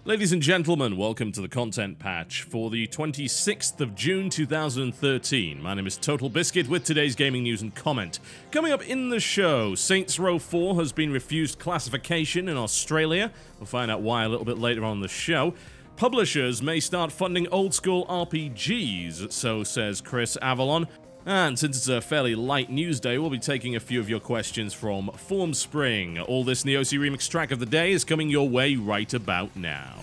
Ladies and gentlemen, welcome to the content patch for the 26th of June 2013. My name is TotalBiscuit with today's gaming news and comment. Coming up in the show, Saints Row 4 has been refused classification in Australia. We'll find out why a little bit later on in the show. Publishers may start funding old-school RPGs, so says Chris Avalon. And since it's a fairly light news day, we'll be taking a few of your questions from Formspring. All this in the OC Remix track of the day is coming your way right about now.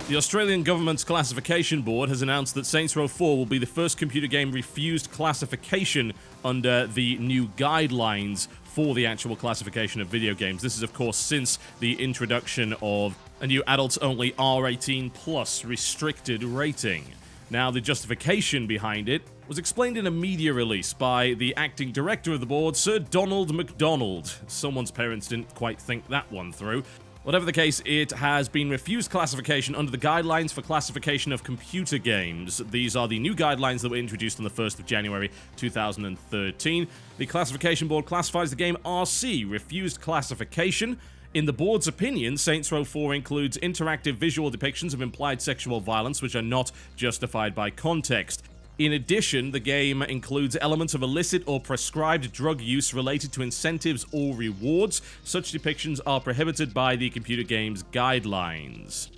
The Australian government's classification board has announced that Saints Row 4 will be the first computer game refused classification under the new guidelines for the actual classification of video games. This is, of course, since the introduction of a new adults-only R18 plus restricted rating. Now, the justification behind it was explained in a media release by the acting director of the board, Sir Donald MacDonald. Someone's parents didn't quite think that one through. Whatever the case, it has been refused classification under the guidelines for classification of computer games. These are the new guidelines that were introduced on the 1st of January 2013. The classification board classifies the game RC, refused classification. In the board's opinion, Saints Row 4 includes interactive visual depictions of implied sexual violence which are not justified by context. In addition, the game includes elements of illicit or prescribed drug use related to incentives or rewards. Such depictions are prohibited by the computer game's guidelines.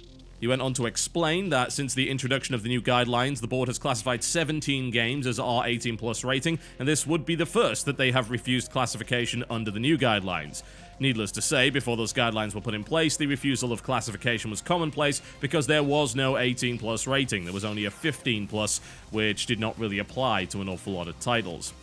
He went on to explain that since the introduction of the new guidelines, the board has classified 17 games as R18 plus rating, and this would be the first that they have refused classification under the new guidelines. Needless to say, before those guidelines were put in place, the refusal of classification was commonplace because there was no 18 plus rating. There was only a 15 plus, which did not really apply to an awful lot of titles.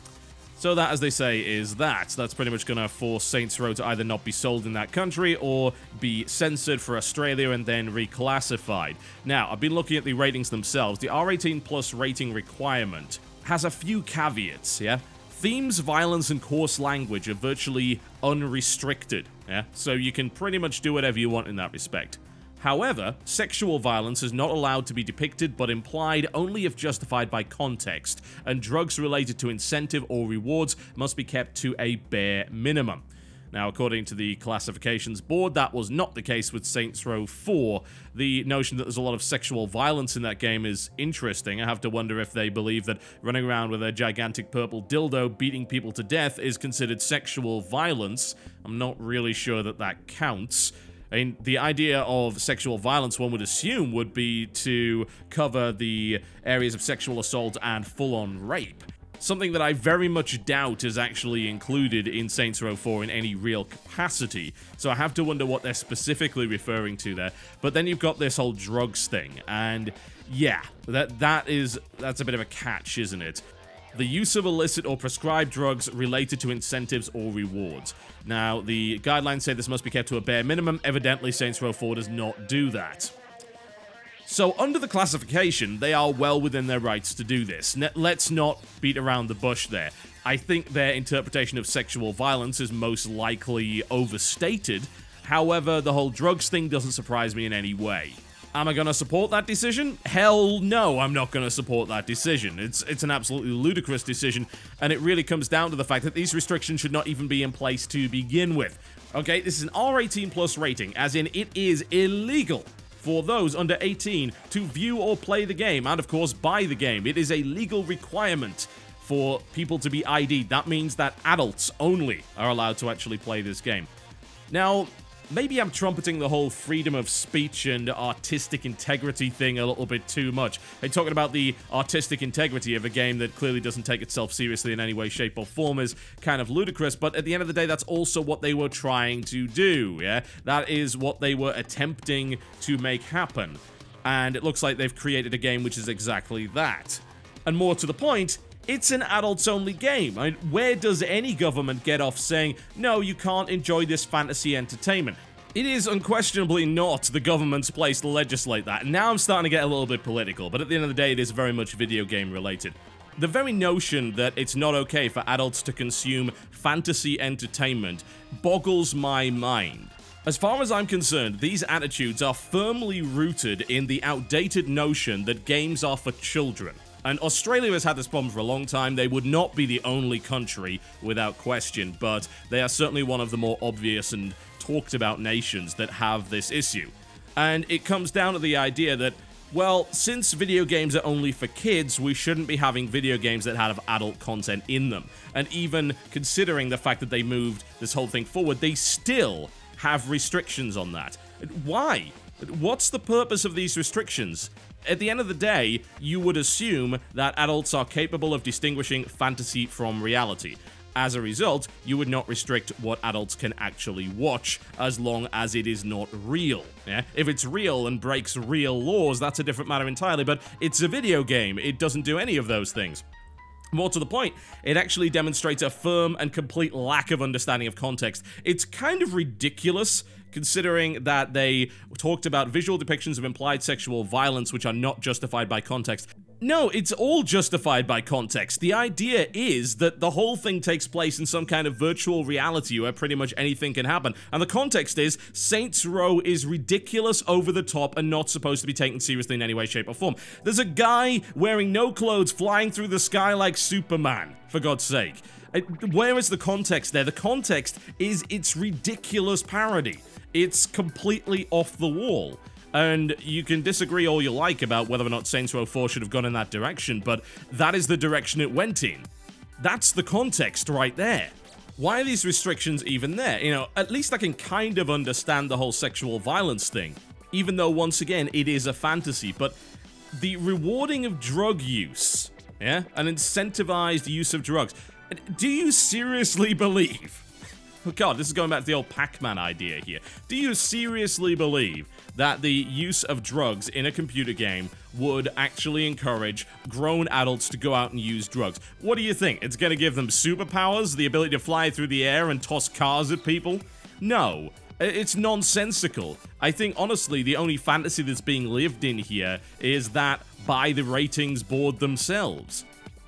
So that, as they say, is that. That's pretty much going to force Saints Row to either not be sold in that country or be censored for Australia and then reclassified. Now, I've been looking at the ratings themselves. The R18 plus rating requirement has a few caveats, yeah? Themes, violence, and coarse language are virtually unrestricted, yeah? So you can pretty much do whatever you want in that respect. However, sexual violence is not allowed to be depicted but implied only if justified by context, and drugs related to incentive or rewards must be kept to a bare minimum. Now, according to the classifications board, that was not the case with Saints Row 4. The notion that there's a lot of sexual violence in that game is interesting. I have to wonder if they believe that running around with a gigantic purple dildo beating people to death is considered sexual violence. I'm not really sure that that counts. I mean, the idea of sexual violence, one would assume, would be to cover the areas of sexual assault and full-on rape. Something that I very much doubt is actually included in Saints Row 4 in any real capacity. So I have to wonder what they're specifically referring to there. But then you've got this whole drugs thing, and yeah, that's a bit of a catch, isn't it? The use of illicit or prescribed drugs related to incentives or rewards. Now, the guidelines say this must be kept to a bare minimum. Evidently, Saints Row 4 does not do that. So, under the classification, they are well within their rights to do this. Let's not beat around the bush there. I think their interpretation of sexual violence is most likely overstated. However, the whole drugs thing doesn't surprise me in any way. Am I going to support that decision? Hell no, I'm not going to support that decision. It's an absolutely ludicrous decision, and it really comes down to the fact that these restrictions should not even be in place to begin with. Okay, this is an R18 plus rating, as in it is illegal for those under 18 to view or play the game, and of course buy the game. It is a legal requirement for people to be ID'd. That means that adults only are allowed to actually play this game. Now, maybe I'm trumpeting the whole freedom of speech and artistic integrity thing a little bit too much. They're talking about the artistic integrity of a game that clearly doesn't take itself seriously in any way, shape, or form is kind of ludicrous, but at the end of the day, that's also what they were trying to do, yeah? That is what they were attempting to make happen. And it looks like they've created a game which is exactly that. And more to the point, it's an adults-only game. I mean, where does any government get off saying, no, you can't enjoy this fantasy entertainment? It is unquestionably not the government's place to legislate that. And now I'm starting to get a little bit political, but at the end of the day, it is very much video game related. The very notion that it's not okay for adults to consume fantasy entertainment boggles my mind. As far as I'm concerned, these attitudes are firmly rooted in the outdated notion that games are for children. And Australia has had this problem for a long time. They would not be the only country, without question, but they are certainly one of the more obvious and talked about nations that have this issue. And it comes down to the idea that, well, since video games are only for kids, we shouldn't be having video games that have adult content in them. And even considering the fact that they moved this whole thing forward, they still have restrictions on that. Why? What's the purpose of these restrictions? At the end of the day, you would assume that adults are capable of distinguishing fantasy from reality. As a result, you would not restrict what adults can actually watch as long as it is not real. Yeah? If it's real and breaks real laws, that's a different matter entirely, but it's a video game. It doesn't do any of those things. More to the point, it actually demonstrates a firm and complete lack of understanding of context. It's kind of ridiculous, considering that they talked about visual depictions of implied sexual violence which are not justified by context. No, it's all justified by context. The idea is that the whole thing takes place in some kind of virtual reality where pretty much anything can happen. And the context is, Saints Row is ridiculous, over the top, and not supposed to be taken seriously in any way, shape, or form. There's a guy wearing no clothes flying through the sky like Superman, for God's sake. Where is the context there? The context is its ridiculous parody. It's completely off the wall. And you can disagree all you like about whether or not Saints Row 4 should have gone in that direction, but that is the direction it went in. That's the context right there. Why are these restrictions even there? You know, at least I can kind of understand the whole sexual violence thing, even though, once again, it is a fantasy, but the rewarding of drug use, yeah, an incentivized use of drugs. Do you seriously believe... Oh god, this is going back to the old Pac-Man idea here. Do you seriously believe that the use of drugs in a computer game would actually encourage grown adults to go out and use drugs? What do you think? It's going to give them superpowers, the ability to fly through the air and toss cars at people? No. It's nonsensical. I think, honestly, the only fantasy that's being lived in here is that by the ratings board themselves.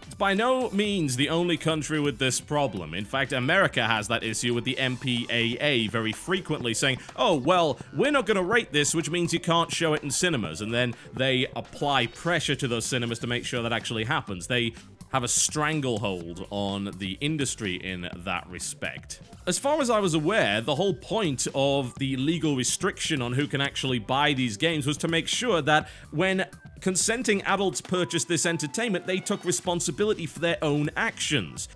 It's by no means the only country with this problem. In fact, America has that issue with the MPAA very frequently, saying, oh, well, we're not going to rate this, which means you can't show it in cinemas. And then they apply pressure to those cinemas to make sure that actually happens. They have a stranglehold on the industry in that respect. As far as I was aware, the whole point of the legal restriction on who can actually buy these games was to make sure that when consenting adults purchased this entertainment, they took responsibility for their own actions.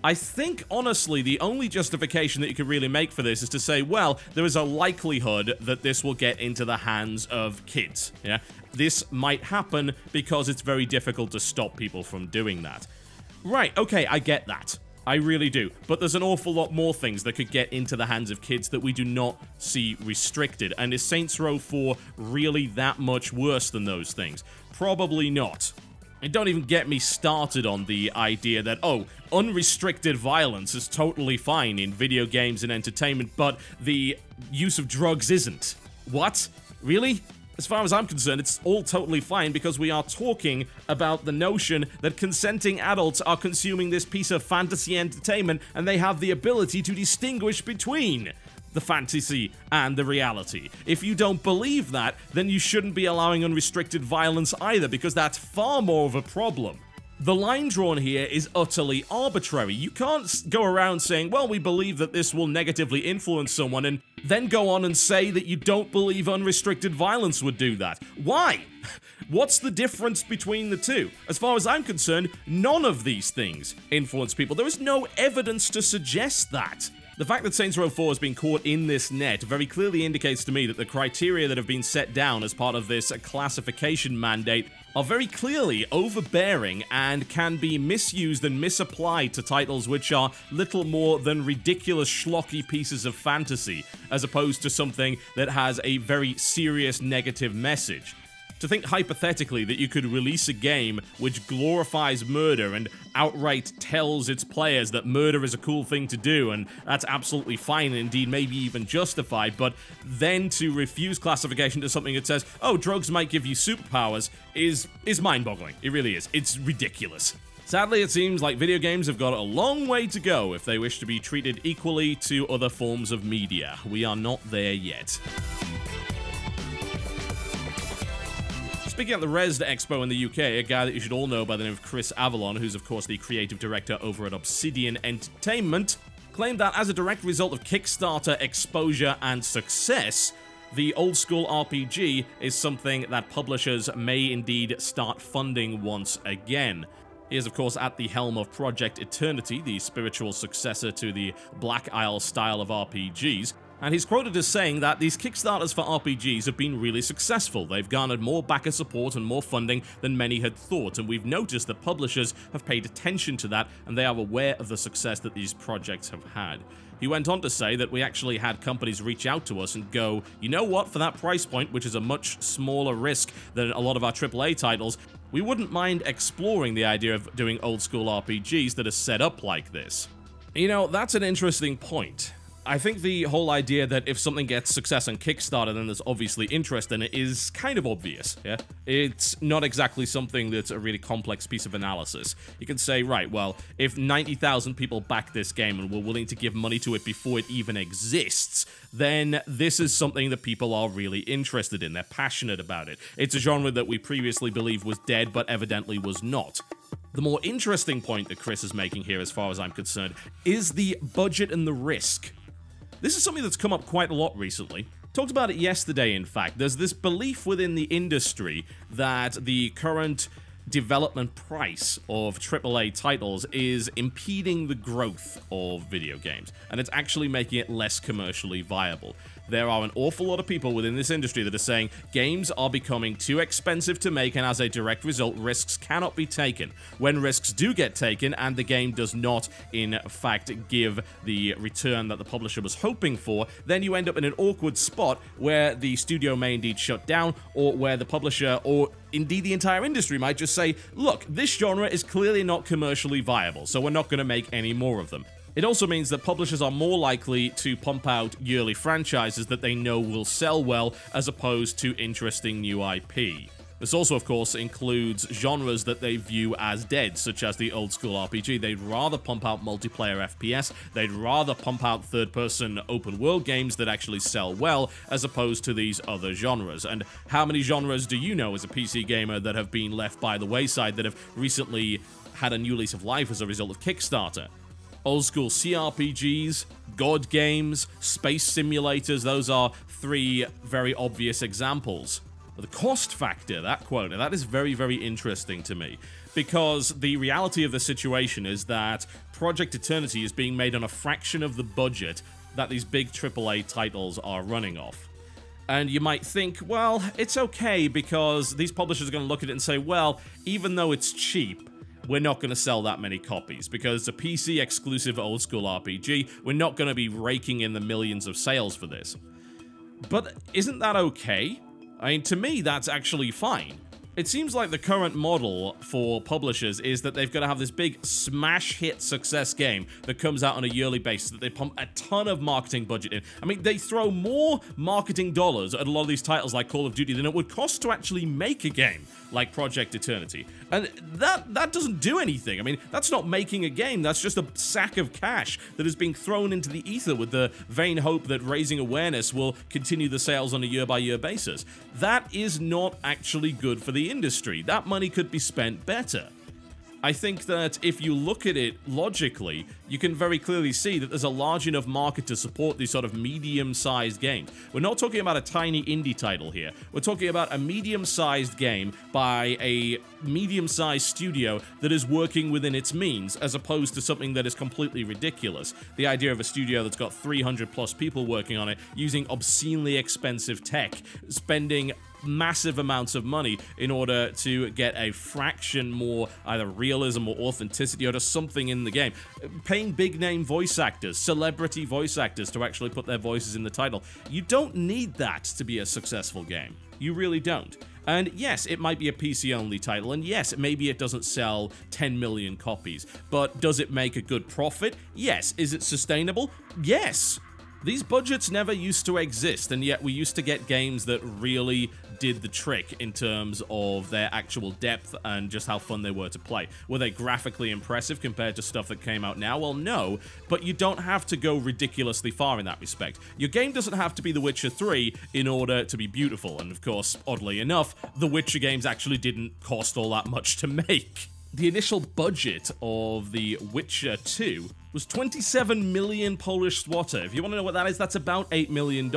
I think, honestly, the only justification that you could really make for this is to say, well, there is a likelihood that this will get into the hands of kids, yeah? This might happen because it's very difficult to stop people from doing that. Right, okay, I get that. I really do. But there's an awful lot more things that could get into the hands of kids that we do not see restricted. And is Saints Row 4 really that much worse than those things? Probably not. And don't even get me started on the idea that, oh, unrestricted violence is totally fine in video games and entertainment, but the use of drugs isn't. What? Really? As far as I'm concerned, it's all totally fine because we are talking about the notion that consenting adults are consuming this piece of fantasy entertainment and they have the ability to distinguish between the fantasy and the reality. If you don't believe that, then you shouldn't be allowing unrestricted violence either, because that's far more of a problem. The line drawn here is utterly arbitrary. You can't go around saying, well, we believe that this will negatively influence someone, and then go on and say that you don't believe unrestricted violence would do that. Why? What's the difference between the two? As far as I'm concerned, none of these things influence people. There is no evidence to suggest that. The fact that Saints Row 4 has been caught in this net very clearly indicates to me that the criteria that have been set down as part of this classification mandate are very clearly overbearing and can be misused and misapplied to titles which are little more than ridiculous schlocky pieces of fantasy, as opposed to something that has a very serious negative message. To think hypothetically that you could release a game which glorifies murder and outright tells its players that murder is a cool thing to do and that's absolutely fine and indeed maybe even justified, but then to refuse classification to something that says, oh, drugs might give you superpowers is mind-boggling. It really is. It's ridiculous. Sadly, it seems like video games have got a long way to go if they wish to be treated equally to other forms of media. We are not there yet. Speaking at the Rezzed Expo in the UK, a guy that you should all know by the name of Chris Avalon, who's of course the creative director over at Obsidian Entertainment, claimed that as a direct result of Kickstarter exposure and success, the old school RPG is something that publishers may indeed start funding once again. He is, of course, at the helm of Project Eternity, the spiritual successor to the Black Isle style of RPGs, and he's quoted as saying that these Kickstarters for RPGs have been really successful. They've garnered more backer support and more funding than many had thought, and we've noticed that publishers have paid attention to that, and they are aware of the success that these projects have had. He went on to say that we actually had companies reach out to us and go, you know what, for that price point, which is a much smaller risk than a lot of our AAA titles, we wouldn't mind exploring the idea of doing old school RPGs that are set up like this. You know, that's an interesting point. I think the whole idea that if something gets success on Kickstarter, then there's obviously interest in it is kind of obvious, yeah? It's not exactly something that's a really complex piece of analysis. You can say, right, well, if 90,000 people back this game and were willing to give money to it before it even exists, then this is something that people are really interested in. They're passionate about it. It's a genre that we previously believed was dead, but evidently was not. The more interesting point that Chris is making here, as far as I'm concerned, is the budget and the risk. This is something that's come up quite a lot recently. Talked about it yesterday, in fact. There's this belief within the industry that the current development price of AAA titles is impeding the growth of video games, and it's actually making it less commercially viable. There are an awful lot of people within this industry that are saying games are becoming too expensive to make, and as a direct result, risks cannot be taken. When risks do get taken and the game does not, in fact, give the return that the publisher was hoping for, then you end up in an awkward spot where the studio may indeed shut down, or where the publisher, or indeed the entire industry, might just say, look, this genre is clearly not commercially viable, so we're not going to make any more of them. It also means that publishers are more likely to pump out yearly franchises that they know will sell well, as opposed to interesting new IP. This also, of course, includes genres that they view as dead, such as the old school RPG. They'd rather pump out multiplayer FPS, they'd rather pump out third-person open-world games that actually sell well, as opposed to these other genres. And how many genres do you know as a PC gamer that have been left by the wayside, that have recently had a new lease of life as a result of Kickstarter? Old school CRPGs, God games, space simulators, those are three very obvious examples. The cost factor, that quote, that is very, very interesting to me, because the reality of the situation is that Project Eternity is being made on a fraction of the budget that these big AAA titles are running off. And you might think, well, it's okay because these publishers are going to look at it and say, well, even though it's cheap, we're not going to sell that many copies because it's a PC exclusive old school RPG. We're not going to be raking in the millions of sales for this. But isn't that okay? I mean, to me, that's actually fine. It seems like the current model for publishers is that they've got to have this big smash hit success game that comes out on a yearly basis, that they pump a ton of marketing budget in. I mean, they throw more marketing dollars at a lot of these titles like Call of Duty than it would cost to actually make a game like Project Eternity. And that doesn't do anything. I mean, that's not making a game, that's just a sack of cash that is being thrown into the ether with the vain hope that raising awareness will continue the sales on a year-by-year basis. That is not actually good for the industry. That money could be spent better. I think that if you look at it logically, you can very clearly see that there's a large enough market to support these sort of medium-sized games. We're not talking about a tiny indie title here. We're talking about a medium-sized game by a medium-sized studio that is working within its means, as opposed to something that is completely ridiculous. The idea of a studio that's got 300+ people working on it, using obscenely expensive tech, spending massive amounts of money in order to get a fraction more either realism or authenticity or just something in the game. Paying big name voice actors, celebrity voice actors to actually put their voices in the title. You don't need that to be a successful game. You really don't. And yes, it might be a PC-only title, and yes, maybe it doesn't sell 10 million copies, but does it make a good profit? Yes. Is it sustainable? Yes. These budgets never used to exist, and yet we used to get games that really did the trick in terms of their actual depth and just how fun they were to play. Were they graphically impressive compared to stuff that came out now? Well, no, but you don't have to go ridiculously far in that respect. Your game doesn't have to be The Witcher 3 in order to be beautiful, and of course, oddly enough, The Witcher games actually didn't cost all that much to make. The initial budget of The Witcher 2 was 27 million Polish zloty. If you want to know what that is, that's about $8 million.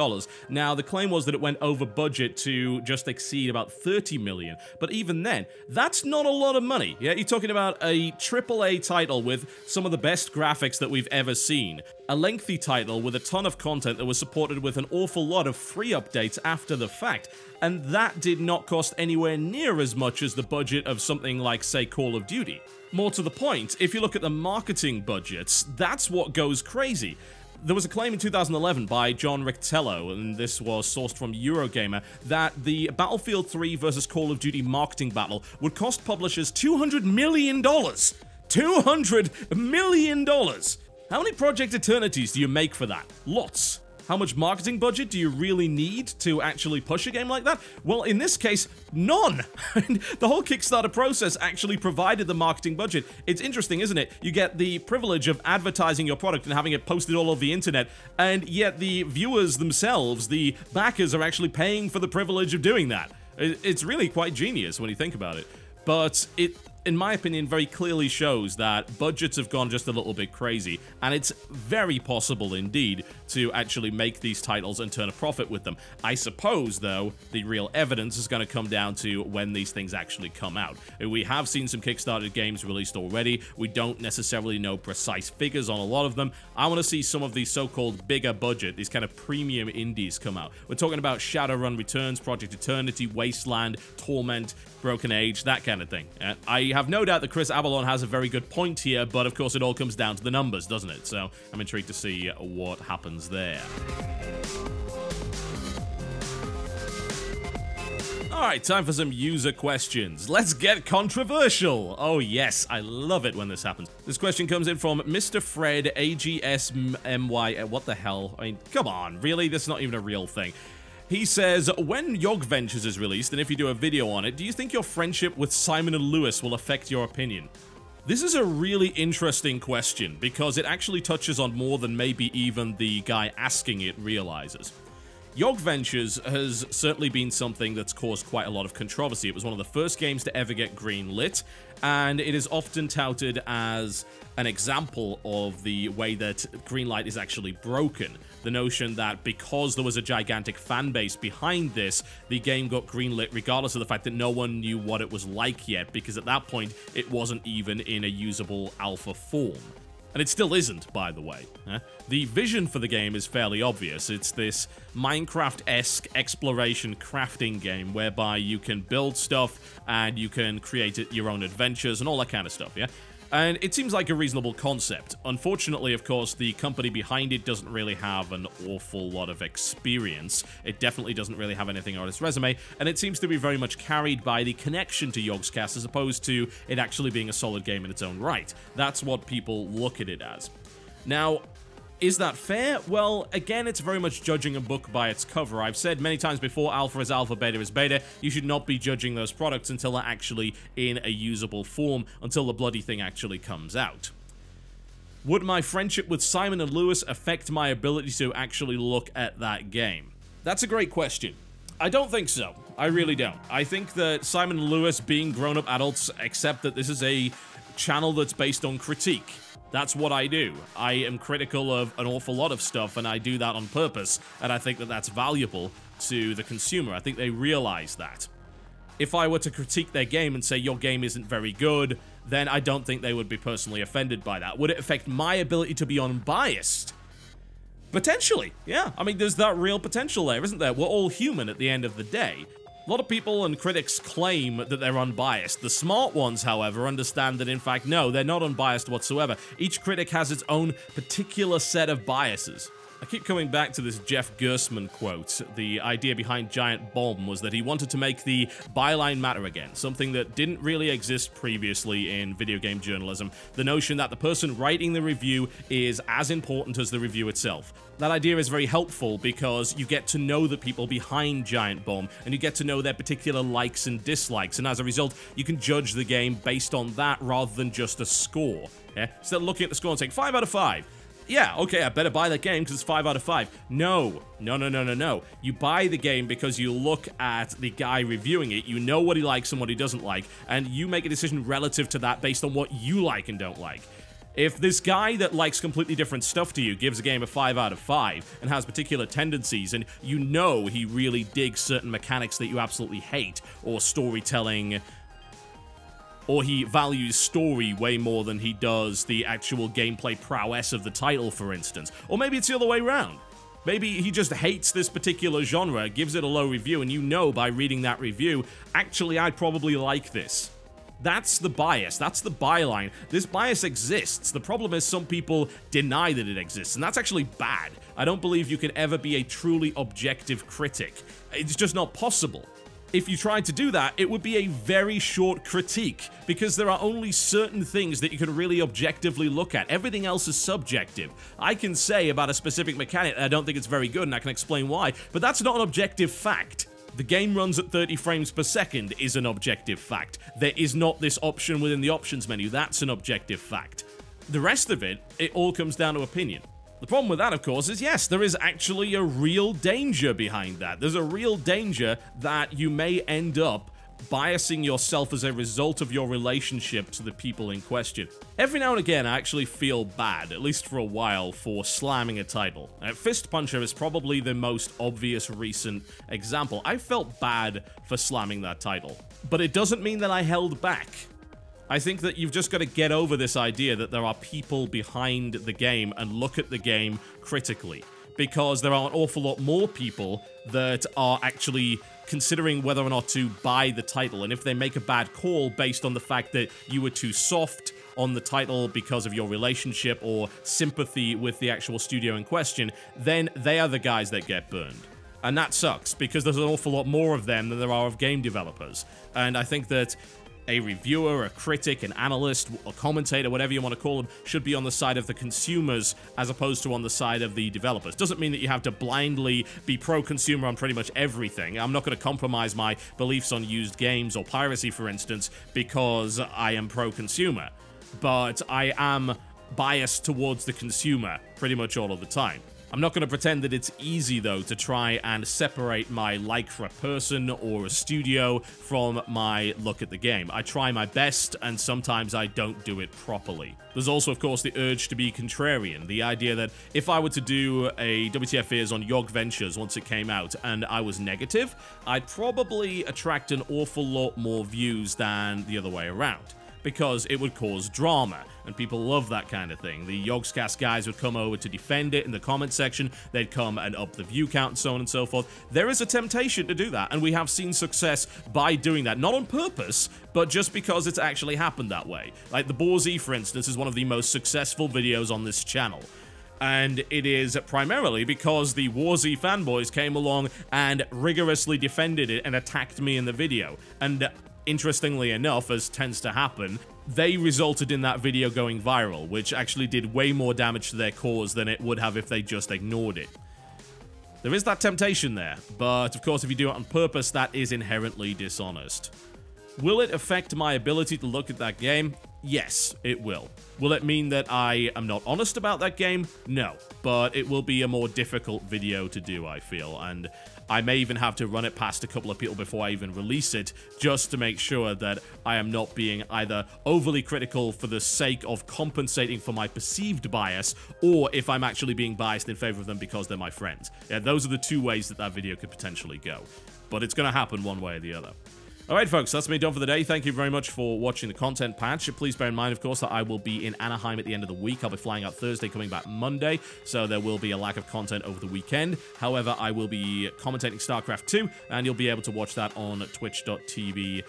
Now, the claim was that it went over budget to just exceed about 30 million, but even then, that's not a lot of money. Yeah, you're talking about a AAA title with some of the best graphics that we've ever seen. A lengthy title with a ton of content that was supported with an awful lot of free updates after the fact, and that did not cost anywhere near as much as the budget of something like, say, Call of Duty. More to the point, if you look at the marketing budgets, that's what goes crazy. There was a claim in 2011 by John Rictello, and this was sourced from Eurogamer, that the Battlefield 3 versus Call of Duty marketing battle would cost publishers $200 million. $200 million! How many Project Eternities do you make for that? Lots. How much marketing budget do you really need to actually push a game like that? Well, in this case, none. The whole Kickstarter process actually provided the marketing budget. It's interesting, isn't it? You get the privilege of advertising your product and having it posted all over the internet, and yet the viewers themselves, the backers, are actually paying for the privilege of doing that. It's really quite genius when you think about it. But it, in my opinion, very clearly shows that budgets have gone just a little bit crazy, and it's very possible indeed to actually make these titles and turn a profit with them. I suppose, though, the real evidence is going to come down to when these things actually come out. We have seen some Kickstarter games released already. We don't necessarily know precise figures on a lot of them. I want to see some of these so-called bigger budget, these kind of premium indies come out. We're talking about Shadowrun Returns, Project Eternity, Wasteland, Torment, Broken Age, that kind of thing. I have no doubt that Chris Avalon has a very good point here, but of course it all comes down to the numbers, doesn't it? So I'm intrigued to see what happens there. Alright, time for some user questions. Let's get controversial! Oh yes, I love it when this happens. This question comes in from Mr. Fred AGSMY. What the hell? I mean, come on, really? This is not even a real thing. He says, when Yog Ventures is released, and if you do a video on it, do you think your friendship with Simon and Lewis will affect your opinion? This is a really interesting question, because it actually touches on more than maybe even the guy asking it realizes. Yog Ventures has certainly been something that's caused quite a lot of controversy. It was one of the first games to ever get greenlit, and it is often touted as an example of the way that greenlight is actually broken. The notion that because there was a gigantic fan base behind this, the game got greenlit regardless of the fact that no one knew what it was like yet, because at that point, it wasn't even in a usable alpha form. And it still isn't, by the way. The vision for the game is fairly obvious. It's this Minecraft-esque exploration crafting game whereby you can build stuff and you can create your own adventures and all that kind of stuff, yeah? And it seems like a reasonable concept. Unfortunately, of course, the company behind it doesn't really have an awful lot of experience. It definitely doesn't really have anything on its resume, and it seems to be very much carried by the connection to Yogscast as opposed to it actually being a solid game in its own right. That's what people look at it as. Now, is that fair? Well, again, it's very much judging a book by its cover. I've said many times before, alpha is alpha, beta is beta. You should not be judging those products until they're actually in a usable form, until the bloody thing actually comes out. Would my friendship with Simon and Lewis affect my ability to actually look at that game? That's a great question. I don't think so. I really don't. I think that Simon and Lewis, being grown-up adults, accept that this is a channel that's based on critique. That's what I do. I am critical of an awful lot of stuff, and I do that on purpose, and I think that that's valuable to the consumer. I think they realize that. If I were to critique their game and say, your game isn't very good, then I don't think they would be personally offended by that. Would it affect my ability to be unbiased? Potentially, yeah. I mean, there's that real potential there, isn't there? We're all human at the end of the day. A lot of people and critics claim that they're unbiased. The smart ones, however, understand that in fact, no, they're not unbiased whatsoever. Each critic has its own particular set of biases. I keep coming back to this Jeff Gersman quote. The idea behind Giant Bomb was that he wanted to make the byline matter again, something that didn't really exist previously in video game journalism. The notion that the person writing the review is as important as the review itself. That idea is very helpful because you get to know the people behind Giant Bomb, and you get to know their particular likes and dislikes, and as a result, you can judge the game based on that rather than just a score. Yeah? Instead of looking at the score and saying, 5 out of 5. Yeah, okay, I better buy that game because it's 5 out of 5. No. You buy the game because you look at the guy reviewing it, you know what he likes and what he doesn't like, and you make a decision relative to that based on what you like and don't like. If this guy that likes completely different stuff to you gives a game a 5 out of 5 and has particular tendencies, and you know he really digs certain mechanics that you absolutely hate, or storytelling, or he values story way more than he does the actual gameplay prowess of the title, for instance. Or maybe it's the other way around. Maybe he just hates this particular genre, gives it a low review, and you know by reading that review, actually, I probably like this. That's the bias. That's the byline. This bias exists. The problem is some people deny that it exists, and that's actually bad. I don't believe you can ever be a truly objective critic. It's just not possible. If you tried to do that, it would be a very short critique, because there are only certain things that you can really objectively look at. Everything else is subjective. I can say about a specific mechanic that I don't think it's very good, and I can explain why, but that's not an objective fact. The game runs at 30 frames per second is an objective fact. There is not this option within the options menu. That's an objective fact. The rest of it, it all comes down to opinion. The problem with that, of course, is yes, there is actually a real danger behind that. There's a real danger that you may end up biasing yourself as a result of your relationship to the people in question. Every now and again, I actually feel bad, at least for a while, for slamming a title. Fist Puncher is probably the most obvious recent example. I felt bad for slamming that title, but it doesn't mean that I held back. I think that you've just got to get over this idea that there are people behind the game and look at the game critically, because there are an awful lot more people that are actually considering whether or not to buy the title, and if they make a bad call based on the fact that you were too soft on the title because of your relationship or sympathy with the actual studio in question, then they are the guys that get burned. And that sucks, because there's an awful lot more of them than there are of game developers. And I think that a reviewer, a critic, an analyst, a commentator, whatever you want to call them, should be on the side of the consumers as opposed to on the side of the developers. Doesn't mean that you have to blindly be pro-consumer on pretty much everything. I'm not going to compromise my beliefs on used games or piracy, for instance, because I am pro-consumer. But I am biased towards the consumer pretty much all of the time. I'm not going to pretend that it's easy, though, to try and separate my like for a person or a studio from my look at the game. I try my best, and sometimes I don't do it properly. There's also, of course, the urge to be contrarian. The idea that if I were to do a WTF Ears on Yog Ventures once it came out, and I was negative, I'd probably attract an awful lot more views than the other way around, because it would cause drama, and people love that kind of thing. The Yogscast guys would come over to defend it in the comment section, they'd come and up the view count and so on and so forth. There is a temptation to do that, and we have seen success by doing that, not on purpose, but just because it's actually happened that way. Like the Borzy, for instance, is one of the most successful videos on this channel. And it is primarily because the Warzy fanboys came along and rigorously defended it and attacked me in the video. And interestingly enough, as tends to happen, they resulted in that video going viral, which actually did way more damage to their cause than it would have if they just ignored it. There is that temptation there, but of course if you do it on purpose, that is inherently dishonest. Will it affect my ability to look at that game? Yes, it will. Will it mean that I am not honest about that game? No, but it will be a more difficult video to do, I feel, and I may even have to run it past a couple of people before I even release it, just to make sure that I am not being either overly critical for the sake of compensating for my perceived bias, or if I'm actually being biased in favor of them because they're my friends. Yeah, those are the two ways that that video could potentially go. But it's going to happen one way or the other. Alright folks, that's me done for the day. Thank you very much for watching the content patch. Please bear in mind, of course, that I will be in Anaheim at the end of the week. I'll be flying out Thursday, coming back Monday, so there will be a lack of content over the weekend. However, I will be commentating StarCraft 2, and you'll be able to watch that on twitch.tv/MLG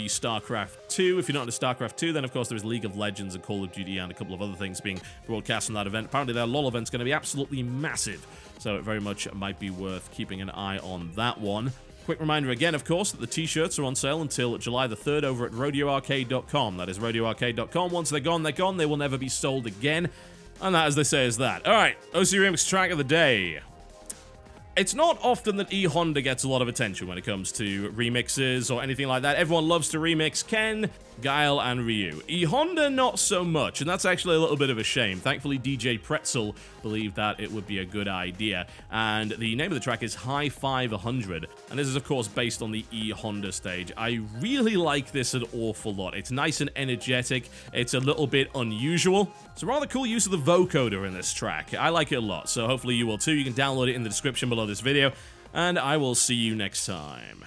StarCraft 2. If you're not into StarCraft 2, then of course there's League of Legends and Call of Duty and a couple of other things being broadcast on that event. Apparently their LoL event's going to be absolutely massive, so it very much might be worth keeping an eye on that one. Quick reminder again, of course, that the t-shirts are on sale until July the 3rd over at RodeoArcade.com. That is RodeoArcade.com. Once they're gone, they're gone. They will never be sold again. And that, as they say, is that. Alright, OC Remix track of the day. It's not often that E-Honda gets a lot of attention when it comes to remixes or anything like that. Everyone loves to remix. Ken Guile and Ryu. E-Honda, not so much, and that's actually a little bit of a shame. Thankfully, DJ Pretzel believed that it would be a good idea, and the name of the track is High 500, and this is, of course, based on the E-Honda stage. I really like this an awful lot. It's nice and energetic. It's a little bit unusual. It's a rather cool use of the vocoder in this track. I like it a lot, so hopefully you will too. You can download it in the description below this video, and I will see you next time.